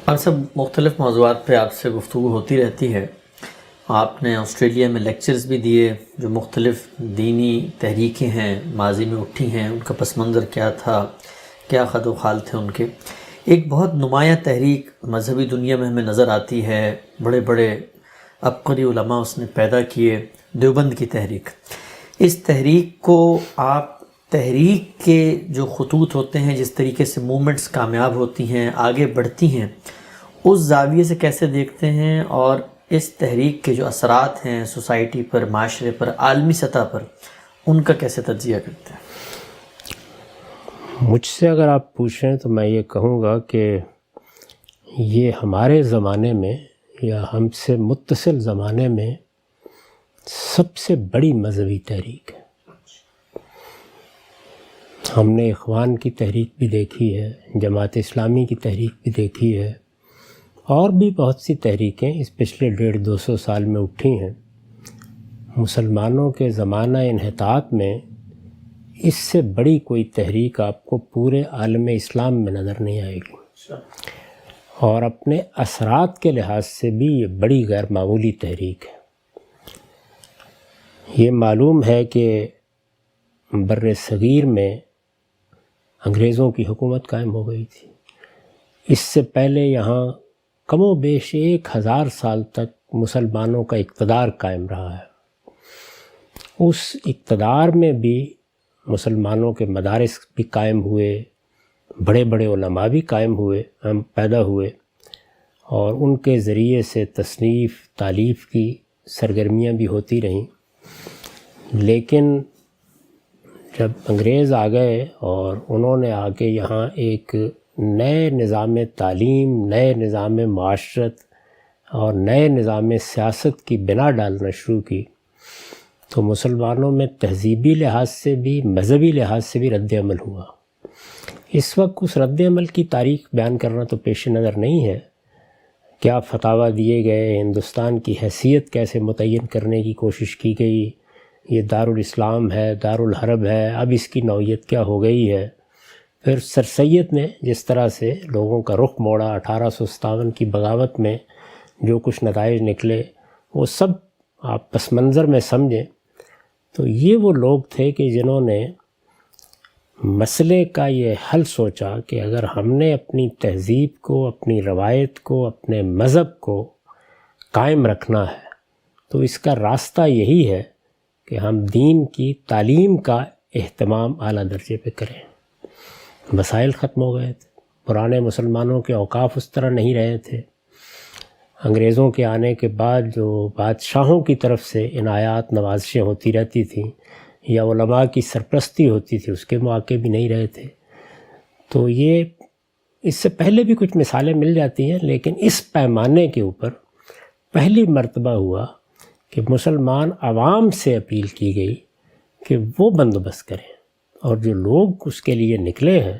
ہم سب مختلف موضوعات پہ آپ سے گفتگو ہوتی رہتی ہے۔ آپ نے آسٹریلیا میں لیکچرز بھی دیے جو مختلف دینی تحریکیں ہیں ماضی میں اٹھی ہیں، ان کا پس منظر کیا تھا، کیا خد و خال تھے ان کے۔ ایک بہت نمایاں تحریک مذہبی دنیا میں ہمیں نظر آتی ہے، بڑے بڑے عبقری علماء اس نے پیدا کیے، دیوبند کی تحریک۔ اس تحریک کو آپ تحریک کے جو خطوط ہوتے ہیں، جس طریقے سے موومنٹس کامیاب ہوتی ہیں، آگے بڑھتی ہیں، اس زاویے سے کیسے دیکھتے ہیں، اور اس تحریک کے جو اثرات ہیں سوسائٹی پر، معاشرے پر، عالمی سطح پر، ان کا کیسے تجزیہ کرتے ہیں؟ مجھ سے اگر آپ پوچھیں تو میں یہ کہوں گا کہ یہ ہمارے زمانے میں یا ہم سے متصل زمانے میں سب سے بڑی مذہبی تحریک ہے۔ ہم نے اخوان کی تحریک بھی دیکھی ہے، جماعت اسلامی کی تحریک بھی دیکھی ہے، اور بھی بہت سی تحریکیں اس پچھلے 150-200 سال میں اٹھی ہیں۔ مسلمانوں کے زمانہ انحطاط میں اس سے بڑی کوئی تحریک آپ کو پورے عالم اسلام میں نظر نہیں آئے گی، اور اپنے اثرات کے لحاظ سے بھی یہ بڑی غیر معمولی تحریک ہے۔ یہ معلوم ہے کہ بر صغیر میں انگریزوں کی حکومت قائم ہو گئی تھی۔ اس سے پہلے یہاں کم و بیش 1000 سال تک مسلمانوں کا اقتدار قائم رہا ہے۔ اس اقتدار میں بھی مسلمانوں کے مدارس بھی قائم ہوئے، بڑے بڑے علماء بھی قائم ہوئے، پیدا ہوئے، اور ان کے ذریعے سے تصنیف تالیف کی سرگرمیاں بھی ہوتی رہیں۔ لیکن جب انگریز آ گئے اور انہوں نے آ کے یہاں ایک نئے نظام تعلیم، نئے نظام معاشرت اور نئے نظام سیاست کی بنا ڈالنا شروع کی، تو مسلمانوں میں تہذیبی لحاظ سے بھی مذہبی لحاظ سے بھی رد عمل ہوا۔ اس وقت اس رد عمل کی تاریخ بیان کرنا تو پیش نظر نہیں ہے۔ کیا فتاویٰ دیے گئے، ہندوستان کی حیثیت کیسے متعین کرنے کی کوشش کی گئی، یہ دارالاسلام ہے، دارالحرب ہے، اب اس کی نوعیت کیا ہو گئی ہے۔ پھر سر سید نے جس طرح سے لوگوں کا رخ موڑا، 1857 کی بغاوت میں جو کچھ نتائج نکلے، وہ سب آپ پس منظر میں سمجھیں تو یہ وہ لوگ تھے کہ جنہوں نے مسئلے کا یہ حل سوچا کہ اگر ہم نے اپنی تہذیب کو، اپنی روایت کو، اپنے مذہب کو قائم رکھنا ہے تو اس کا راستہ یہی ہے کہ ہم دین کی تعلیم کا اہتمام اعلیٰ درجے پہ کریں۔ مسائل ختم ہو گئے تھے، پرانے مسلمانوں کے اوقاف اس طرح نہیں رہے تھے۔ انگریزوں کے آنے کے بعد جو بادشاہوں کی طرف سے عنایات نوازشیں ہوتی رہتی تھیں یا علماء کی سرپرستی ہوتی تھی، اس کے مواقع بھی نہیں رہے تھے۔ تو یہ اس سے پہلے بھی کچھ مثالیں مل جاتی ہیں، لیکن اس پیمانے کے اوپر پہلی مرتبہ ہوا کہ مسلمان عوام سے اپیل کی گئی کہ وہ بندوبست کریں، اور جو لوگ اس کے لیے نکلے ہیں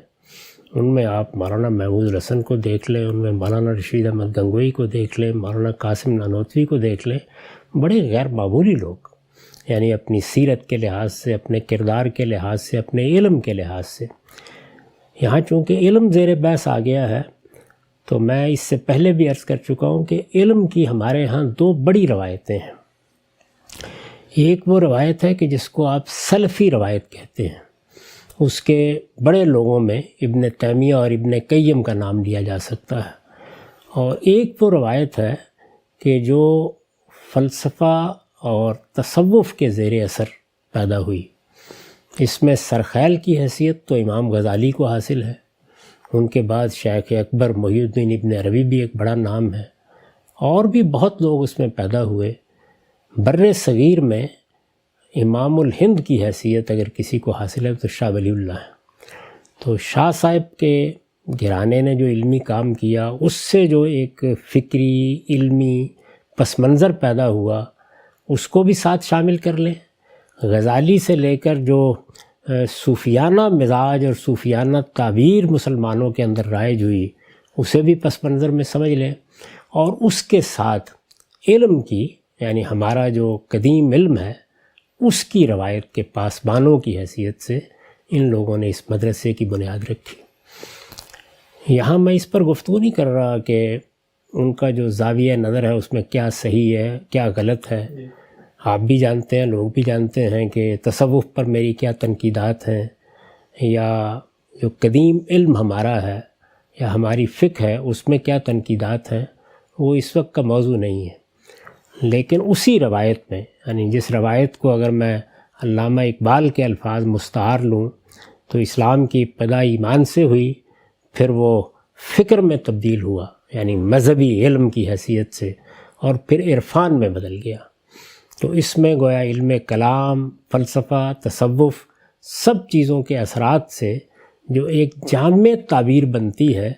ان میں آپ مولانا محمود الحسن کو دیکھ لیں، ان میں مولانا رشید احمد گنگوئی کو دیکھ لیں، مولانا قاسم نانوتوی کو دیکھ لیں، بڑے غیر معمولی لوگ، یعنی اپنی سیرت کے لحاظ سے، اپنے کردار کے لحاظ سے، اپنے علم کے لحاظ سے۔ یہاں چونکہ علم زیر بحث آ گیا ہے تو میں اس سے پہلے بھی عرض کر چکا ہوں کہ علم کی ہمارے ہاں دو بڑی روایتیں ہیں۔ ایک وہ روایت ہے کہ جس کو آپ سلفی روایت کہتے ہیں، اس کے بڑے لوگوں میں ابن تیمیہ اور ابن قیم کا نام لیا جا سکتا ہے، اور ایک وہ روایت ہے کہ جو فلسفہ اور تصوف کے زیر اثر پیدا ہوئی۔ اس میں سرخیل کی حیثیت تو امام غزالی کو حاصل ہے، ان کے بعد شیخ اکبر محی الدین ابن عربی بھی ایک بڑا نام ہے، اور بھی بہت لوگ اس میں پیدا ہوئے۔ بر صغیر میں امام الہند کی حیثیت اگر کسی کو حاصل ہے تو شاہ ولی اللہ ہے۔ تو شاہ صاحب کے گھرانے نے جو علمی کام کیا، اس سے جو ایک فکری علمی پس منظر پیدا ہوا، اس کو بھی ساتھ شامل کر لیں۔ غزالی سے لے کر جو صوفیانہ مزاج اور صوفیانہ تعبیر مسلمانوں کے اندر رائج ہوئی، اسے بھی پس منظر میں سمجھ لیں، اور اس کے ساتھ علم کی، یعنی ہمارا جو قدیم علم ہے، اس کی روایت کے پاسبانوں کی حیثیت سے ان لوگوں نے اس مدرسے کی بنیاد رکھی۔ یہاں میں اس پر گفتگو نہیں کر رہا کہ ان کا جو زاویہ نظر ہے اس میں کیا صحیح ہے کیا غلط ہے. آپ بھی جانتے ہیں، لوگ بھی جانتے ہیں کہ تصوف پر میری کیا تنقیدات ہیں، یا جو قدیم علم ہمارا ہے یا ہماری فقہ ہے اس میں کیا تنقیدات ہیں، وہ اس وقت کا موضوع نہیں ہے. لیکن اسی روایت میں، یعنی جس روایت کو اگر میں علامہ اقبال کے الفاظ مستعار لوں تو اسلام کی ابتدا ایمان سے ہوئی، پھر وہ فکر میں تبدیل ہوا یعنی مذہبی علم کی حیثیت سے، اور پھر عرفان میں بدل گیا. تو اس میں گویا علم کلام، فلسفہ، تصوف، سب چیزوں کے اثرات سے جو ایک جامع تعبیر بنتی ہے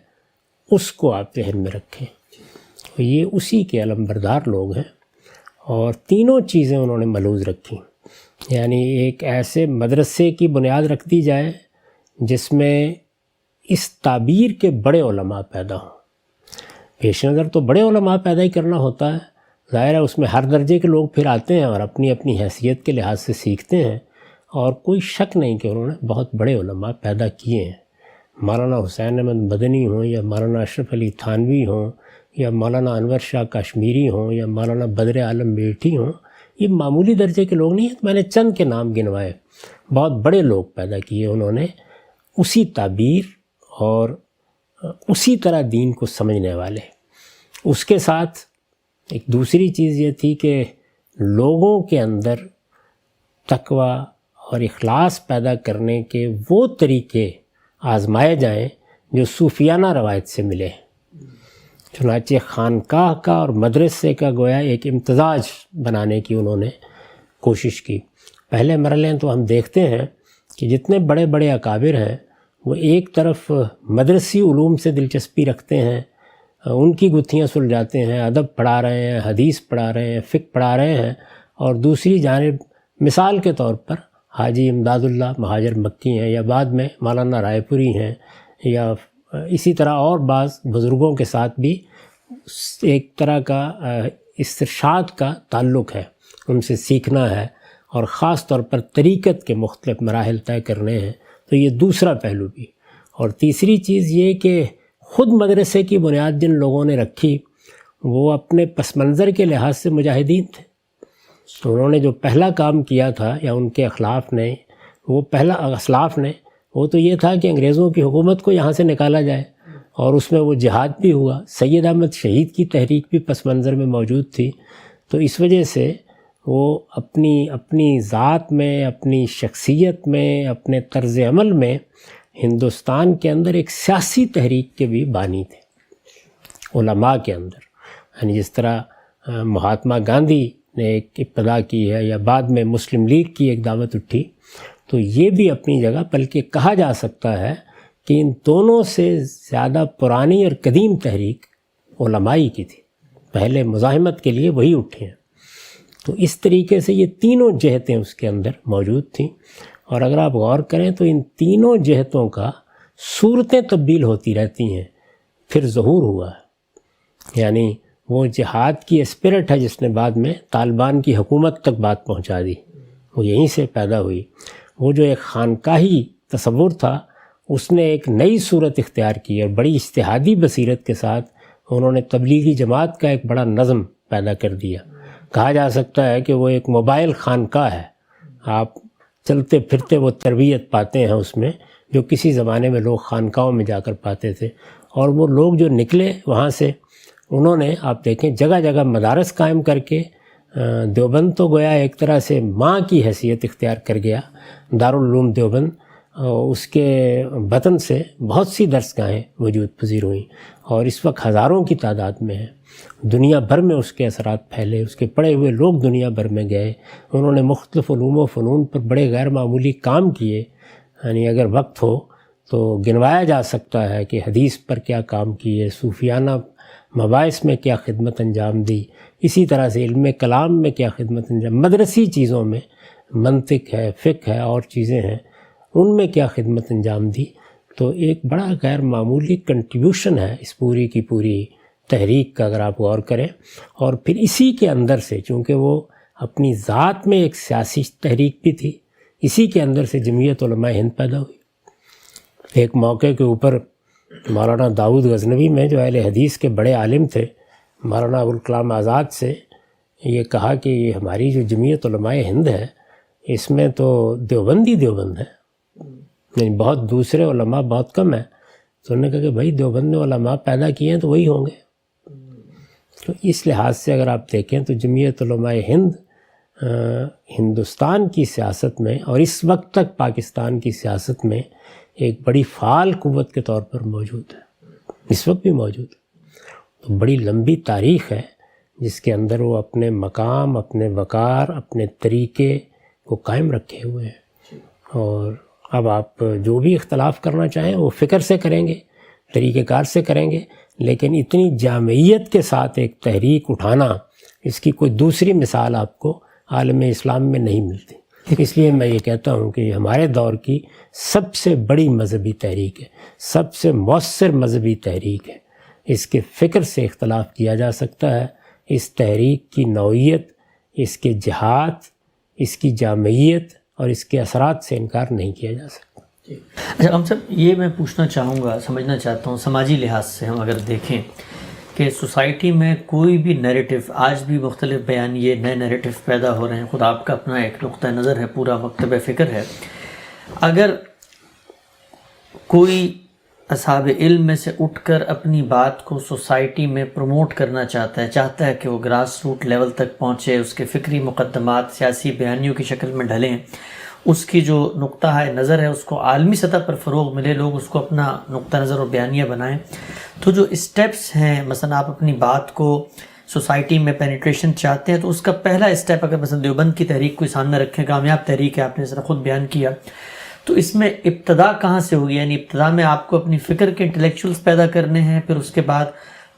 اس کو آپ ذہن میں رکھیں. یہ اسی کے علمبردار لوگ ہیں، اور تینوں چیزیں انہوں نے ملحوظ رکھی. یعنی ایک ایسے مدرسے کی بنیاد رکھ دی جائے جس میں اس تعبیر کے بڑے علماء پیدا ہوں. پیش نظر تو بڑے علماء پیدا ہی کرنا ہوتا ہے، ظاہر ہے اس میں ہر درجے کے لوگ پھر آتے ہیں اور اپنی اپنی حیثیت کے لحاظ سے سیکھتے ہیں، اور کوئی شک نہیں کہ انہوں نے بہت بڑے علماء پیدا کیے ہیں. مولانا حسین احمد مدنی ہوں، یا مولانا اشرف علی تھانوی ہوں، یا مولانا انور شاہ کشمیری ہوں، یا مولانا بدر عالم میٹھی ہوں، یہ معمولی درجے کے لوگ نہیں ہیں. میں نے چند کے نام گنوائے، بہت بڑے لوگ پیدا کیے انہوں نے، اسی تعبیر اور اسی طرح دین کو سمجھنے والے. اس کے ساتھ ایک دوسری چیز یہ تھی کہ لوگوں کے اندر تقوی اور اخلاص پیدا کرنے کے وہ طریقے آزمائے جائیں جو صوفیانہ روایت سے ملے. چنانچہ خانقاہ کا اور مدرسے کا گویا ایک امتزاج بنانے کی انہوں نے کوشش کی. پہلے مرحلے تو ہم دیکھتے ہیں کہ جتنے بڑے بڑے اکابر ہیں وہ ایک طرف مدرسی علوم سے دلچسپی رکھتے ہیں، ان کی گتھیاں سلجھاتے ہیں، ادب پڑھا رہے ہیں، حدیث پڑھا رہے ہیں، فقہ پڑھا رہے ہیں، اور دوسری جانب مثال کے طور پر حاجی امداد اللہ مہاجر مکی ہیں، یا بعد میں مولانا رائے پوری ہیں، یا اسی طرح اور بعض بزرگوں کے ساتھ بھی ایک طرح کا استرشاد کا تعلق ہے، ان سے سیکھنا ہے، اور خاص طور پر طریقت کے مختلف مراحل طے کرنے ہیں. تو یہ دوسرا پہلو بھی. اور تیسری چیز یہ کہ خود مدرسے کی بنیاد جن لوگوں نے رکھی وہ اپنے پس منظر کے لحاظ سے مجاہدین تھے. تو انہوں نے جو پہلا کام کیا تھا، یا ان کے اسلاف نے وہ تو یہ تھا کہ انگریزوں کی حکومت کو یہاں سے نکالا جائے، اور اس میں وہ جہاد بھی ہوا. سید احمد شہید کی تحریک بھی پس منظر میں موجود تھی. تو اس وجہ سے وہ اپنی ذات میں، اپنی شخصیت میں، اپنے طرز عمل میں ہندوستان کے اندر ایک سیاسی تحریک کے بھی بانی تھے علماء کے اندر. یعنی جس طرح مہاتما گاندھی نے ایک ابتدا کی ہے، یا بعد میں مسلم لیگ کی ایک دعوت اٹھی، تو یہ بھی اپنی جگہ، بلکہ کہا جا سکتا ہے کہ ان دونوں سے زیادہ پرانی اور قدیم تحریک علمائی کی تھی. پہلے مزاحمت کے لیے وہی اٹھے ہیں. تو اس طریقے سے یہ تینوں جہتیں اس کے اندر موجود تھیں. اور اگر آپ غور کریں تو ان تینوں جہتوں کا صورتیں تبدیل ہوتی رہتی ہیں. پھر ظہور ہوا ہے، یعنی وہ جہاد کی اسپرٹ ہے جس نے بعد میں طالبان کی حکومت تک بات پہنچا دی، وہ یہیں سے پیدا ہوئی. وہ جو ایک خانقاہی تصور تھا اس نے ایک نئی صورت اختیار کی، اور بڑی اجتہادی بصیرت کے ساتھ انہوں نے تبلیغی جماعت کا ایک بڑا نظم پیدا کر دیا. کہا جا سکتا ہے کہ وہ ایک موبائل خانقاہ ہے. آپ چلتے پھرتے وہ تربیت پاتے ہیں اس میں، جو کسی زمانے میں لوگ خانقاہوں میں جا کر پاتے تھے. اور وہ لوگ جو نکلے وہاں سے، انہوں نے آپ دیکھیں جگہ جگہ مدارس قائم کر کے، دیوبند تو گویا ایک طرح سے ماں کی حیثیت اختیار کر گیا، دارالعلوم دیوبند. اس کے بطن سے بہت سی درسگاہیں وجود پذیر ہوئیں، اور اس وقت ہزاروں کی تعداد میں ہیں. دنیا بھر میں اس کے اثرات پھیلے، اس کے پڑھے ہوئے لوگ دنیا بھر میں گئے. انہوں نے مختلف علوم و فنون پر بڑے غیر معمولی کام کیے. یعنی اگر وقت ہو تو گنوایا جا سکتا ہے کہ حدیث پر کیا کام کیے، صوفیانہ مباحث میں کیا خدمت انجام دی، اسی طرح سے علم کلام میں کیا خدمت انجام، مدرسی چیزوں میں منطق ہے، فقہ ہے، اور چیزیں ہیں، ان میں کیا خدمت انجام دی. تو ایک بڑا غیر معمولی کنٹریبیوشن ہے اس پوری کی پوری تحریک کا، اگر آپ غور کریں. اور پھر اسی کے اندر سے، چونکہ وہ اپنی ذات میں ایک سیاسی تحریک بھی تھی، اسی کے اندر سے جمعیت علماء ہند پیدا ہوئی. ایک موقع کے اوپر مولانا داؤد غزنوی میں جو اہل حدیث کے بڑے عالم تھے، مولانا ابوالکلام آزاد سے یہ کہا کہ یہ ہماری جو جمعیت علماء ہند ہے اس میں تو دیوبند ہے، یعنی بہت دوسرے علماء بہت کم ہیں. تو انہوں نے کہا کہ بھائی دیوبند نے علماء پیدا کیے ہیں تو وہی ہوں گے. تو اس لحاظ سے اگر آپ دیکھیں تو جمعیت علماء ہند ہندوستان کی سیاست میں اور اس وقت تک پاکستان کی سیاست میں ایک بڑی فعال قوت کے طور پر موجود ہے، اس وقت بھی موجود ہے. تو بڑی لمبی تاریخ ہے جس کے اندر وہ اپنے مقام، اپنے وقار، اپنے طریقے کو قائم رکھے ہوئے ہیں. اور اب آپ جو بھی اختلاف کرنا چاہیں وہ فکر سے کریں گے، طریقہ کار سے کریں گے، لیکن اتنی جامعیت کے ساتھ ایک تحریک اٹھانا، اس کی کوئی دوسری مثال آپ کو عالم اسلام میں نہیں ملتی. اس لیے میں یہ کہتا ہوں کہ یہ ہمارے دور کی سب سے بڑی مذہبی تحریک ہے، سب سے مؤثر مذہبی تحریک ہے. اس کے فکر سے اختلاف کیا جا سکتا ہے، اس تحریک کی نوعیت، اس کے جہات، اس کی جامعیت اور اس کے اثرات سے انکار نہیں کیا جا سکتا. اچھا ہم سب یہ میں پوچھنا چاہوں گا، سمجھنا چاہتا ہوں، سماجی لحاظ سے ہم اگر دیکھیں کہ سوسائٹی میں کوئی بھی نیریٹو، آج بھی مختلف بیانیے نئے نیریٹو پیدا ہو رہے ہیں، خود آپ کا اپنا ایک نقطہ نظر ہے، پورا مکتب فکر ہے. اگر کوئی اصحاب علم میں سے اٹھ کر اپنی بات کو سوسائٹی میں پروموٹ کرنا چاہتا ہے کہ وہ گراس روٹ لیول تک پہنچے، اس کے فکری مقدمات سیاسی بیانیوں کی شکل میں ڈھلیں، اس کی جو نقطہ نظر ہے اس کو عالمی سطح پر فروغ ملے، لوگ اس کو اپنا نقطہ نظر اور بیانیہ بنائیں. تو جو اسٹیپس ہیں، مثلا آپ اپنی بات کو سوسائٹی میں پینیٹریشن چاہتے ہیں تو اس کا پہلا اسٹیپ اگر مثلا دیوبند کی تحریک کو سامنے رکھیں، کامیاب تحریک ہے، آپ نے ذرا خود بیان کیا، تو اس میں ابتدا کہاں سے ہوگی؟ یعنی ابتدا میں آپ کو اپنی فکر کے انٹلیکچوئلس پیدا کرنے ہیں، پھر اس کے بعد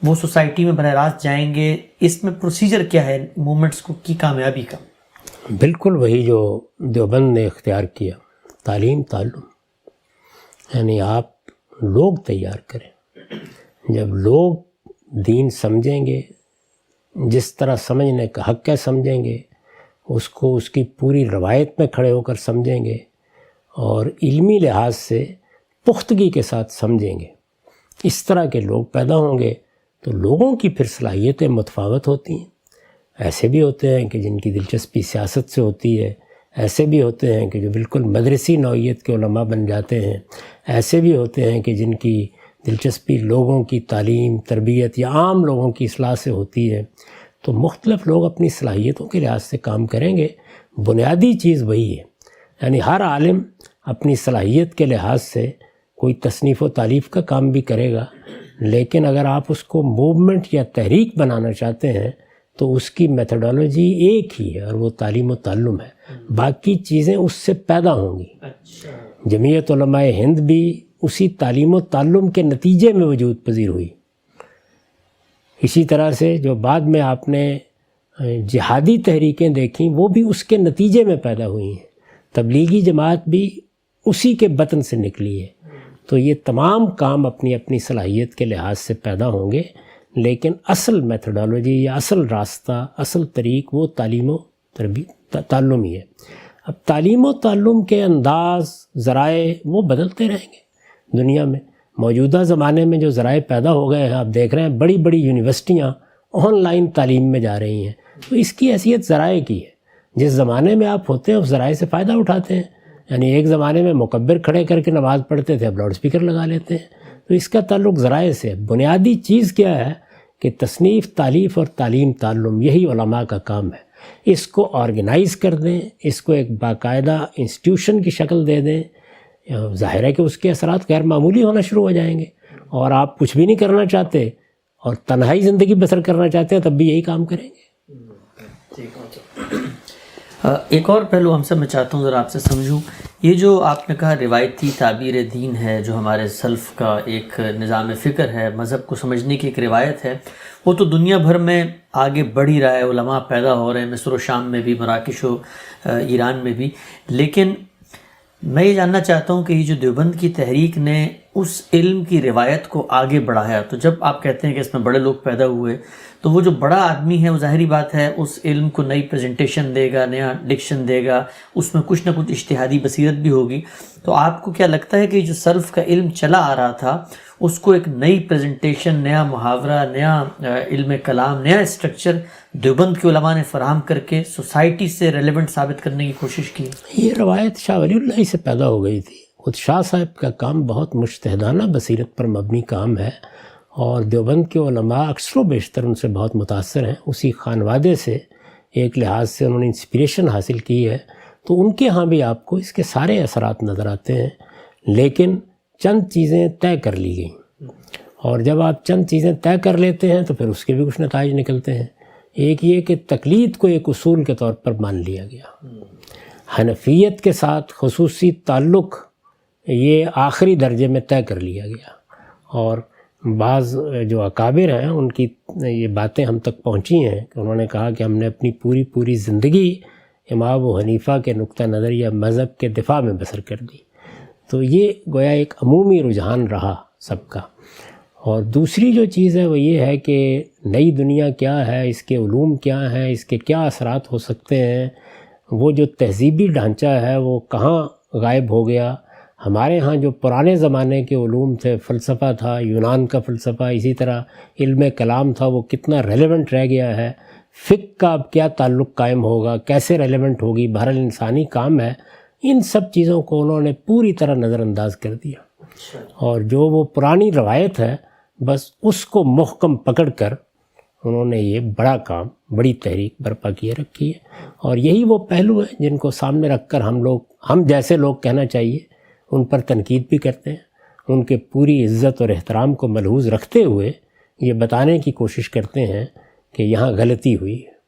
وہ سوسائٹی میں براہ راست جائیں گے. اس میں پروسیجر کیا ہے موومنٹس کو کی کامیابی کا؟ بالکل وہی جو دیوبند نے اختیار کیا، تعلیم تعلم، یعنی آپ لوگ تیار کریں. جب لوگ دین سمجھیں گے، جس طرح سمجھنے کا حق ہے سمجھیں گے، اس کو اس کی پوری روایت میں کھڑے ہو کر سمجھیں گے اور علمی لحاظ سے پختگی کے ساتھ سمجھیں گے، اس طرح کے لوگ پیدا ہوں گے تو لوگوں کی پھر صلاحیتیں متفاوت ہوتی ہیں. ایسے بھی ہوتے ہیں کہ جن کی دلچسپی سیاست سے ہوتی ہے، ایسے بھی ہوتے ہیں کہ جو بالکل مدرسی نوعیت کے علماء بن جاتے ہیں، ایسے بھی ہوتے ہیں کہ جن کی دلچسپی لوگوں کی تعلیم، تربیت یا عام لوگوں کی اصلاح سے ہوتی ہے. تو مختلف لوگ اپنی صلاحیتوں کے لحاظ سے کام کریں گے. بنیادی چیز وہی ہے، یعنی ہر عالم اپنی صلاحیت کے لحاظ سے کوئی تصنیف و تالیف کا کام بھی کرے گا، لیکن اگر آپ اس کو موومنٹ یا تحریک بنانا چاہتے ہیں تو اس کی میتھڈالوجی ایک ہی ہے اور وہ تعلیم و تعلم ہے. باقی چیزیں اس سے پیدا ہوں گی. جمعیت علماء ہند بھی اسی تعلیم و تعلم کے نتیجے میں وجود پذیر ہوئی. اسی طرح سے جو بعد میں آپ نے جہادی تحریکیں دیکھیں وہ بھی اس کے نتیجے میں پیدا ہوئی ہیں. تبلیغی جماعت بھی اسی کے بطن سے نکلی ہے. تو یہ تمام کام اپنی اپنی صلاحیت کے لحاظ سے پیدا ہوں گے، لیکن اصل میتھڈالوجی یا اصل راستہ، اصل طریق وہ تعلیم و تعلم ہی ہے. اب تعلیم و تعلم کے انداز، ذرائع وہ بدلتے رہیں گے. دنیا میں موجودہ زمانے میں جو ذرائع پیدا ہو گئے ہیں، آپ دیکھ رہے ہیں بڑی بڑی یونیورسٹیاں آن لائن تعلیم میں جا رہی ہیں. تو اس کی حیثیت ذرائع کی ہے. جس زمانے میں آپ ہوتے ہیں اس ذرائع سے فائدہ اٹھاتے ہیں. یعنی ایک زمانے میں مکبر کھڑے کر کے نماز پڑھتے تھے، اب لاؤڈ اسپیکر لگا لیتے ہیں. تو اس کا تعلق ذرائع سے ہے. بنیادی چیز کیا ہے کہ تصنیف، تالیف اور تعلیم تعلم، یہی علماء کا کام ہے. اس کو آرگنائز کر دیں، اس کو ایک باقاعدہ انسٹیٹیوشن کی شکل دے دیں. ظاہر ہے کہ اس کے اثرات غیر معمولی ہونا شروع ہو جائیں گے. اور آپ کچھ بھی نہیں کرنا چاہتے اور تنہائی زندگی بسر کرنا چاہتے ہیں تب بھی یہی کام کریں گے. ایک اور پہلو ہم سب میں چاہتا ہوں ذرا آپ سے سمجھوں. یہ جو آپ نے کہا روایتی تعبیر دین ہے، جو ہمارے سلف کا ایک نظام فکر ہے، مذہب کو سمجھنے کی ایک روایت ہے، وہ تو دنیا بھر میں آگے بڑھ ہی رہا ہے. علماء پیدا ہو رہے ہیں مصر و شام میں بھی، مراکش و ایران میں بھی. لیکن میں یہ جاننا چاہتا ہوں کہ یہ جو دیوبند کی تحریک نے اس علم کی روایت کو آگے بڑھایا. تو جب آپ کہتے ہیں کہ اس میں بڑے لوگ پیدا ہوئے تو وہ جو بڑا آدمی ہے وہ ظاہری بات ہے اس علم کو نئی پریزنٹیشن دے گا, نیا ڈکشن دے گا, اس میں کچھ نہ کچھ اجتہادی بصیرت بھی ہوگی. تو آپ کو کیا لگتا ہے کہ جو سلف کا علم چلا آ رہا تھا اس کو ایک نئی پریزنٹیشن, نیا محاورہ, نیا علم کلام, نیا اسٹرکچر دیوبند کے علماء نے فراہم کر کے سوسائٹی سے ریلیونٹ ثابت کرنے کی کوشش کی؟ یہ روایت شاہ ولی اللہ ہی سے پیدا ہو گئی تھی. خود شاہ صاحب کا کام بہت مجتہدانہ بصیرت پر مبنی کام ہے اور دیوبند کے علماء اکثر و بیشتر ان سے بہت متاثر ہیں. اسی خانوادے سے ایک لحاظ سے انہوں نے انسپریشن حاصل کی ہے. تو ان کے ہاں بھی آپ کو اس کے سارے اثرات نظر آتے ہیں, لیکن چند چیزیں طے کر لی گئیں. اور جب آپ چند چیزیں طے کر لیتے ہیں تو پھر اس کے بھی کچھ نتائج نکلتے ہیں. ایک یہ کہ تقلید کو ایک اصول کے طور پر مان لیا گیا. حنفیت کے ساتھ خصوصی تعلق یہ آخری درجے میں طے کر لیا گیا. اور بعض جو اکابر ہیں ان کی یہ باتیں ہم تک پہنچی ہیں کہ انہوں نے کہا کہ ہم نے اپنی پوری زندگی امام ابو حنیفہ کے نقطہ نظر یا مذہب کے دفاع میں بسر کر دی. تو یہ گویا ایک عمومی رجحان رہا سب کا. اور دوسری جو چیز ہے وہ یہ ہے کہ نئی دنیا کیا ہے, اس کے علوم کیا ہیں, اس کے کیا اثرات ہو سکتے ہیں. وہ جو تہذیبی ڈھانچہ ہے وہ کہاں غائب ہو گیا. ہمارے ہاں جو پرانے زمانے کے علوم تھے, فلسفہ تھا, یونان کا فلسفہ, اسی طرح علم کلام تھا, وہ کتنا ریلیونٹ رہ گیا ہے. فقہ کا اب کیا تعلق قائم ہوگا, کیسے ریلیونٹ ہوگی. بہرحال انسانی کام ہے. ان سب چیزوں کو انہوں نے پوری طرح نظر انداز کر دیا. اور جو وہ پرانی روایت ہے بس اس کو محکم پکڑ کر انہوں نے یہ بڑا کام, بڑی تحریک برپا کیے رکھی ہے. اور یہی وہ پہلو ہیں جن کو سامنے رکھ کر ہم جیسے لوگ کہنا چاہیے ان پر تنقید بھی کرتے ہیں. ان کے پوری عزت اور احترام کو ملحوظ رکھتے ہوئے یہ بتانے کی کوشش کرتے ہیں کہ یہاں غلطی ہوئی ہے.